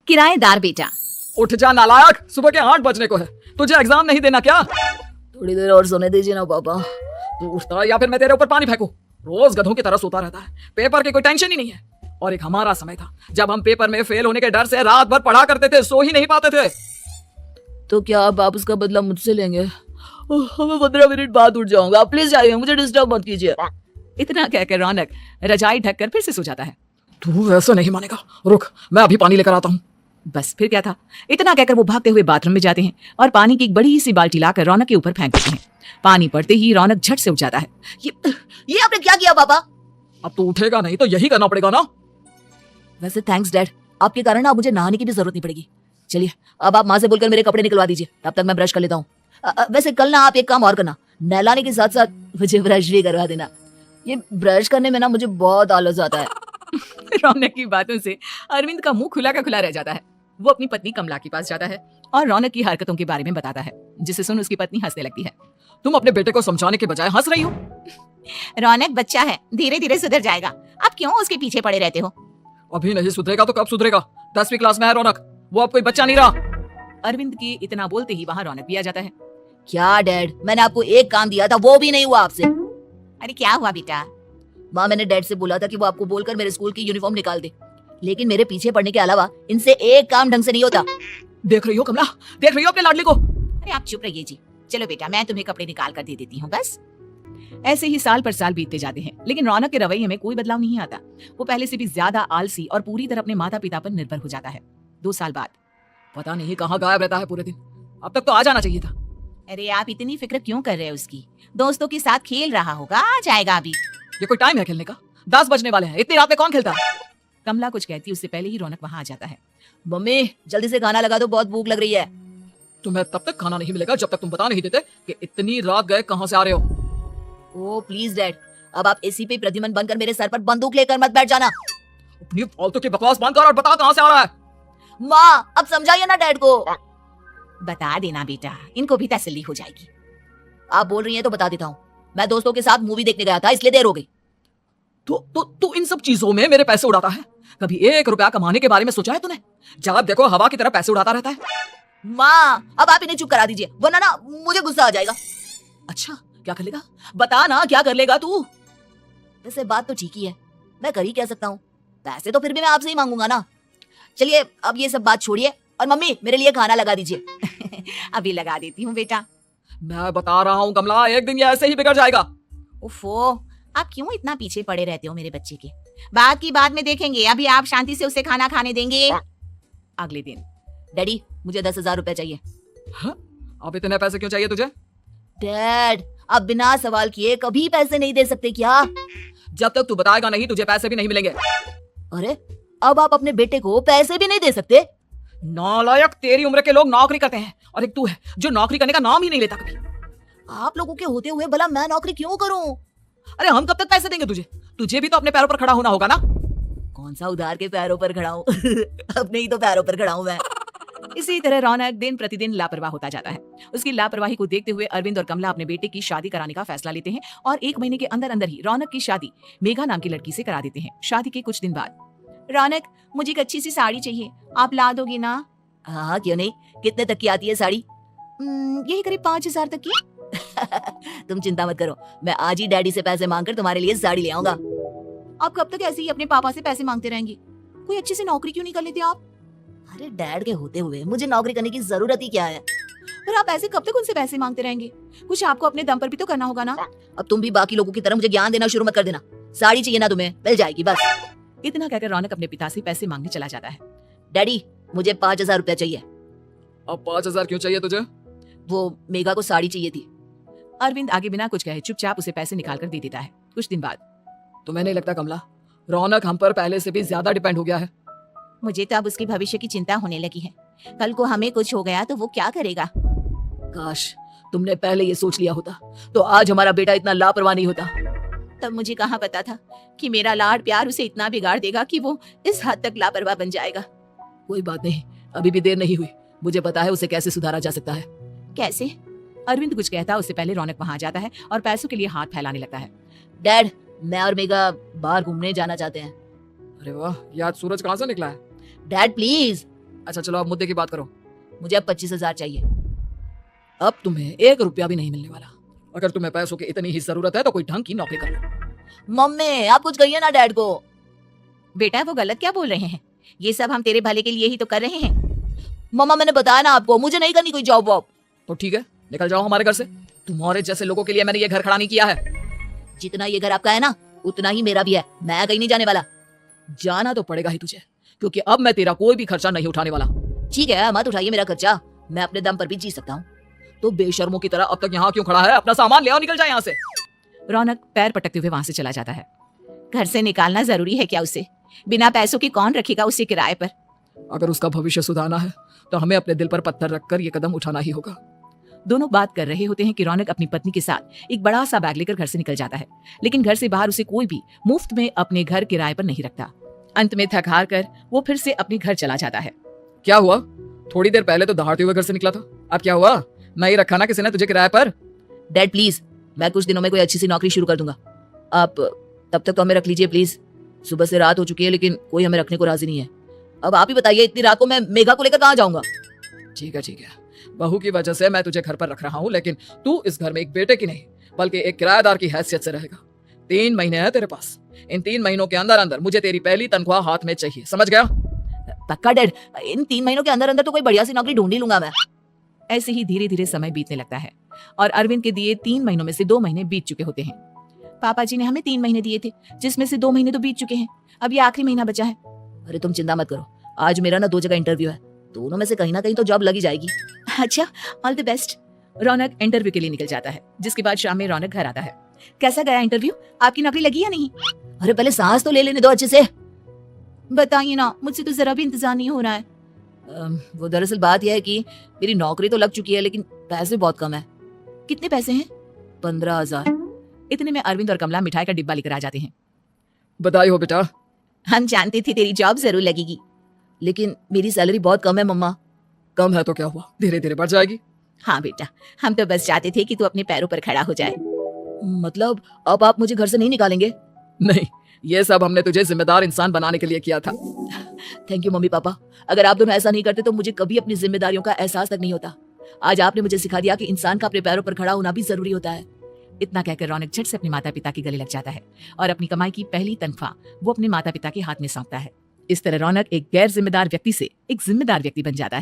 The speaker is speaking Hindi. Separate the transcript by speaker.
Speaker 1: किराएदार बेटा।
Speaker 2: उठ जा नालायक, सुबह के 8 बजने को है, तुझे एग्जाम नहीं देना क्या?
Speaker 3: थोड़ी देर और सोने दीजिए ना पापा।
Speaker 2: तू उठता या फिर मैं तेरे ऊपर पानी फेंकूं? रोज गधों की तरह सोता रहता है, पेपर की कोई टेंशन ही नहीं है। और एक हमारा समय था जब हम पेपर में फेल होने के डर से रात भर पढ़ा करते थे, सो ही नहीं पाते थे।
Speaker 3: तो क्या आप उसका बदला मुझसे लेंगे? मैं 15 मिनट बाद उठ जाऊंगा, आप प्लीज जाइए, मुझे डिस्टर्ब मत कीजिए।
Speaker 1: इतना कहकर रौनक रजाई ढककर फिर से सो जाता है।
Speaker 2: तू वैसे नहीं मानेगा, रुक मैं अभी पानी लेकर आता हूँ।
Speaker 1: बस फिर क्या था, इतना कहकर वो भागते हुए बाथरूम में जाते हैं और पानी की एक बड़ी सी बाल्टी लाकर रौनक के ऊपर फेंक देते हैं। पानी पड़ते ही रौनक झट से उठ जाता है।
Speaker 3: ये आपने क्या किया पापा?
Speaker 2: अब तू उठेगा नहीं तो यही करना पड़ेगा ना।
Speaker 3: वैसे थैंक्स डैड, आपके कारण अब मुझे नहाने की भी जरूरत नहीं पड़ेगी। चलिए अब आप माँ से बोलकर मेरे कपड़े निकलवा दीजिए, तब तक मैं ब्रश कर लेता हूँ। वैसे कल ना आप एक काम और करना, नहलाने के साथ साथ मुझे ब्रश भी करवा देना। ये ब्रश करने में ना मुझे बहुत आलस आता है।
Speaker 1: रौनक की बातों से अरविंद का मुंह खुला का खुला रह जाता है। वो अपनी पत्नी कमला के पास जाता है और रौनक की हरकतों के बारे में बताता है, जिसे सुन उसकी पत्नी हंसने लगती है।
Speaker 2: तुम अपने बेटे को समझाने के बजाय हंस रही हो।
Speaker 1: रौनक बच्चा है, धीरे धीरे सुधर जाएगा, आप क्यों उसके पीछे पड़े रहते हो?
Speaker 2: अभी नहीं सुधरेगा तो कब सुधरेगा? 10वीं क्लास में है रौनक, वो अब कोई बच्चा नहीं रहा।
Speaker 1: अरविंद के इतना बोलते ही वहाँ रौनक भी आ जाता है।
Speaker 3: क्या डैड, मैंने आपको एक काम दिया था, वो भी नहीं हुआ आपसे।
Speaker 1: अरे क्या हुआ बेटा?
Speaker 3: माँ, मैंने डैड से बोला था कि वो आपको बोलकर मेरे स्कूल की यूनिफॉर्म निकाल दे, लेकिन मेरे पीछे पड़ने के अलावा इनसे एक काम ढंग से नहीं होता।
Speaker 2: देख रही हो कमला, देख रही हो अपने लाडली को?
Speaker 1: अरे आप चुप रहिए जी। चलो बेटा, मैं तुम्हें कपड़े निकाल कर दे देती हूँ बस। ऐसे ही साल पर साल बीतते जाते हैं, लेकिन रौनक के रवैये में कोई बदलाव नहीं आता। वो पहले से भी ज्यादा आलसी और पूरी तरह अपने माता पिता पर निर्भर हो जाता है। 2 साल बाद
Speaker 2: पता नहीं कहाँ गायब रहता है पूरे दिन, अब तक तो आ जाना चाहिए था।
Speaker 1: अरे आप इतनी फिक्र क्यों कर रहे हो उसकी? दोस्तों के साथ खेल रहा होगा, आ जाएगा अभी।
Speaker 2: ये कोई टाइम है खेलने का? 10 बजने वाले हैं, इतनी रात में कौन खेलता है?
Speaker 1: कमला कुछ कहती उससे पहले ही रौनक वहाँ आ जाता है।
Speaker 3: मम्मी जल्दी से खाना लगा दो, बहुत भूख लग रही है।
Speaker 2: तुम्हें तब तक खाना नहीं मिलेगा जब तक तुम बता नहीं देते कि इतनी रात गए कहाँ से आ रहे हो।
Speaker 3: ओ प्लीज डैड, अब आप एसी पे प्रतिमन बनकर मेरे सर पर बंदूक लेकर मत बैठ जाना।
Speaker 2: अपनी फालतू की बकवास बंद कर और बता कहाँ से आ रहा है।
Speaker 3: माँ अब समझाइए ना डैड को।
Speaker 1: बता देना बेटा, इनको भी तसल्ली हो जाएगी।
Speaker 3: आप बोल रही हैं तो बता देता हूँ, मैं दोस्तों के साथ मूवी देखने गया था, इसलिए देर हो गई।
Speaker 2: तू इन सब चीजों में मेरे पैसे उड़ाता है? कभी 1 रुपया कमाने के बारे में सोचा है तूने? जब देखो हवा की तरह पैसे उड़ाता रहता है।
Speaker 3: माँ अब आप इन्हें चुप करा दीजिए, वरना ना मुझे गुस्सा आ जाएगा।
Speaker 2: अच्छा क्या कर लेगा? बता ना, क्या कर लेगा तू?
Speaker 3: वैसे बात तो ठीक ही है, मैं कर ही कह सकता हूँ, पैसे तो फिर भी मैं आपसे ही मांगूंगा ना। चलिए अब ये सब बात छोड़िए और मम्मी मेरे लिए खाना लगा दीजिए।
Speaker 1: अभी लगा देती हूँ बेटा।
Speaker 2: मैं बता रहा हूँ कमला, एक दिन ये ऐसे ही बिगड़ जाएगा।
Speaker 1: उफ़ो, आप क्यों इतना पीछे पड़े रहते हो मेरे बच्चे के? बात की बाद में देखेंगे, अभी आप शांति से उसे खाना खाने देंगे। अगले दिन
Speaker 3: डैडी मुझे 10,000 रुपए चाहिए।
Speaker 2: हाँ? अब इतने पैसे क्यों चाहिए तुझे?
Speaker 3: डैड आप बिना सवाल किए कभी पैसे नहीं दे सकते क्या?
Speaker 2: जब तक तू बताएगा नहीं तुझे पैसे भी नहीं मिलेंगे।
Speaker 3: अरे अब आप अपने बेटे को पैसे भी नहीं दे सकते?
Speaker 2: नालायक, तेरी उम्र के लोग नौकरी करते हैं और एक तू है जो नौकरी करने का नाम ही नहीं लेता कभी।
Speaker 3: आप लोगों के होते हुए भला मैं नौकरी क्यों करूं?
Speaker 2: अरे हम कब तक पैसे देंगे तुझे? तुझे भी तो अपने पैरों पर खड़ा होना होगा ना।
Speaker 3: कौन सा उधार के पैरों पर खड़ा हूँ? अपने ही तो पैरों पर खड़ा हूँ मैं।
Speaker 1: इसी तरह रौनक दिन प्रतिदिन लापरवाह होता जाता है। उसकी लापरवाही को देखते हुए अरविंद और कमला अपने बेटे की शादी कराने का फैसला लेते हैं और 1 महीने के अंदर अंदर ही रौनक की शादी मेघा नाम की लड़की से करा देते हैं। शादी के कुछ दिन बाद, रौनक मुझे एक अच्छी सी साड़ी चाहिए, आप ला दोगी ना?
Speaker 3: हाँ क्यों नहीं, कितने तक की आती है साड़ी?
Speaker 1: यही करीब 5,000 तक की।
Speaker 3: तुम चिंता मत करो, मैं आज ही डैडी से पैसे मांगकर तुम्हारे लिए साड़ी ले आऊंगा।
Speaker 1: आप कब तक ऐसे ही अपने पापा से पैसे मांगते रहेंगे? कोई अच्छी सी नौकरी क्यों नहीं कर लेते आप?
Speaker 3: अरे डैड के होते हुए मुझे नौकरी करने की जरूरत ही क्या है?
Speaker 1: पर आप ऐसे कब तक उनसे पैसे मांगते रहेंगे? कुछ आपको अपने दम पर भी तो करना होगा ना।
Speaker 3: अब तुम भी बाकी लोगों की तरह मुझे ज्ञान देना शुरू मत कर देना। साड़ी चाहिए ना तुम्हें, मिल जाएगी बस।
Speaker 1: इतना कहकर रौनक अपने पिता से पैसे मांगने चला जाता है।
Speaker 3: डैडी मुझे 5,000 रुपया चाहिए।
Speaker 2: अब 5,000 क्यों चाहिए तुझे?
Speaker 3: वो मेघा को साड़ी चाहिए थी।
Speaker 1: अरविंद आगे बिना कुछ कहे चुपचाप उसे पैसे निकाल कर दे देता है। कुछ दिन बाद,
Speaker 2: तुम्हें नहीं लगता कमला, रौनक हम पर पहले से भी ज्यादा डिपेंड हो गया है?
Speaker 1: मुझे तो अब उसके भविष्य की चिंता होने लगी है। कल को हमें कुछ हो गया तो वो क्या करेगा?
Speaker 3: काश तुमने पहले ये सोच लिया होता तो आज हमारा बेटा इतना लापरवाह नहीं होता।
Speaker 1: तब मुझे कहाँ पता था कि मेरा लाड प्यार उसे इतना बिगाड़ देगा कि वो इस हद तक लापरवाह बन जाएगा।
Speaker 3: कोई बात नहीं, अभी भी देर नहीं हुई, मुझे पता है उसे कैसे सुधारा जा सकता है।
Speaker 1: कैसे? अरविंद कुछ कहता उससे पहले रौनक वहाँ जाता है और पैसों के लिए हाथ फैलाने लगता है।
Speaker 3: डैड मैं और मेघा बाहर घूमने जाना चाहते हैं।
Speaker 2: अरे वाह, ये आज सूरज कहाँ से निकला है?
Speaker 3: Dad please.
Speaker 2: अच्छा चलो अब मुद्दे की बात करो।
Speaker 3: मुझे अब 25,000 चाहिए।
Speaker 2: अब तुम्हें 1 रुपया भी नहीं मिलने वाला। अगर तुम्हें पैसों की इतनी ही जरूरत है तो कोई ढंग की नौकरी कर लो।
Speaker 3: मम्मी आप कुछ कहिए ना डैड को।
Speaker 1: बेटा वो गलत क्या बोल रहे हैं? ये सब हम तेरे भले के लिए ही तो कर रहे हैं।
Speaker 3: मम्मा मैंने बताया ना आपको, मुझे नहीं करनी कोई जॉब वॉब।
Speaker 2: तो ठीक है, निकल जाओ हमारे घर से। तुम्हारे जैसे लोगों के लिए मैंने ये घर खड़ा नहीं किया है।
Speaker 3: जितना ये घर आपका है ना उतना ही मेरा भी है, मैं कहीं नहीं जाने वाला।
Speaker 2: जाना तो पड़ेगा ही तुझे, क्योंकि अब मैं तेरा कोई भी खर्चा नहीं उठाने वाला।
Speaker 3: ठीक है मत उठाइए मेरा खर्चा, मैं अपने दम पर भी जी सकता हूँ।
Speaker 2: तो बेशर्मों की तरह अब तक यहाँ क्यों खड़ा है? अपना सामान ले आओ, निकल जाए यहाँ से।
Speaker 1: रौनक पैर पटकते हुए वहां से चला जाता है। घर से निकालना जरूरी है क्या उसे? बिना पैसों के कौन रखेगा उसे किराए पर?
Speaker 2: अगर उसका भविष्य सुधारना है तो हमें अपने दिल पर पत्थर रखकर ये कदम उठाना ही होगा।
Speaker 1: दोनों बात कर रहे होते हैं कि रौनक अपनी पत्नी के साथ एक बड़ा सा बैग लेकर घर से निकल जाता है, लेकिन घर से बाहर उसे कोई भी मुफ्त में अपने घर किराए पर नहीं रखता। अंत में थक हार कर वो फिर से अपने घर चला जाता है।
Speaker 2: क्या हुआ? थोड़ी देर पहले तो दहाड़ते हुए घर से निकला था, अब क्या हुआ? नहीं रखा ना किसी ने तुझे किराए पर?
Speaker 3: डैड प्लीज, मैं कुछ दिनों में कोई अच्छी सी नौकरी शुरू कर दूंगा, आप तब तक तो हमें रख लीजिए प्लीज। सुबह से रात हो चुकी है लेकिन कोई हमें रखने को राजी नहीं है। अब आप ही बताइए, इतनी रात को मैं मेघा को लेकर कहाँ जाऊंगा?
Speaker 2: ठीक है, बहू की वजह से मैं तुझे घर पर रख रहा हूँ, लेकिन तू इस घर में एक बेटे की नहीं बल्कि एक किराएदार की हैसियत से रहेगा। 3 महीने हैं तेरे पास, इन 3 महीनों के अंदर अंदर मुझे तेरी पहली तनख्वाह हाथ में चाहिए, समझ गया?
Speaker 3: पक्का डैड, इन 3 महीनों के अंदर अंदर तो कोई बढ़िया सी नौकरी ढूंढ ही लूंगा मैं।
Speaker 1: ऐसे ही धीरे धीरे समय बीतने लगता है और अरविंद के दिए 3 महीनों में से 2 महीने बीत चुके होते हैं। पापा जी ने हमें 3 महीने दिए थे, जिसमें से 2 महीने तो बीत चुके हैं। अब ये आखिरी महीना बचा है।
Speaker 3: अरे तुम चिंता मत करो, आज मेरा ना 2 जगह इंटरव्यू है, दोनों में से कहीं ना कहीं तो जॉब लगी जाएगी।
Speaker 1: अच्छा, all the best. Raunak interview के लिए निकल जाता है, जिसके बाद शाम में रौनक घर आता है। कैसा गया इंटरव्यू? आपकी नौकरी लगी या नहीं?
Speaker 3: अरे पहले सांस तो ले लेने दो अच्छे से।
Speaker 1: बताइए ना, मुझसे तो जरा भी इंतजार नहीं हो रहा है।
Speaker 3: वो दरअसल बात यह है कि मेरी नौकरी तो लग चुकी है लेकिन पैसे बहुत कम है।
Speaker 1: कितने पैसे हैं?
Speaker 3: 15,000।
Speaker 1: इतने में अरविंद और कमला मिठाई का डिब्बा लेकर आ जाते हैं।
Speaker 2: बधाई हो बेटा।
Speaker 1: हम जानते थे तेरी जॉब जरूर लगेगी।
Speaker 3: लेकिन मेरी सैलरी बहुत कम है मम्मा।
Speaker 2: कम है तो क्या हुआ, धीरे धीरे बढ़ जाएगी।
Speaker 1: हाँ बेटा, हम तो बस चाहते थे कि तू अपने पैरों पर खड़ा हो जाए।
Speaker 3: मतलब अब आप मुझे घर से नहीं निकालेंगे?
Speaker 2: नहीं, ये सब हमने तुझे जिम्मेदार इंसान बनाने के लिए किया था।
Speaker 3: थैंक यू मम्मी पापा, अगर आप दोनों ऐसा नहीं करते तो मुझे कभी अपनी जिम्मेदारियों का एहसास तक नहीं होता। आज आपने मुझे सिखा दिया कि इंसान का अपने पैरों पर खड़ा होना भी जरूरी होता है।
Speaker 1: इतना कहकर रौनक झट से अपने माता पिता के गले लग जाता है और अपनी कमाई की पहली तनख्वाह वो अपने माता पिता के हाथ में सौंपता है। इस तरह रौनक एक गैर जिम्मेदार व्यक्ति से एक जिम्मेदार व्यक्ति बन जाता है।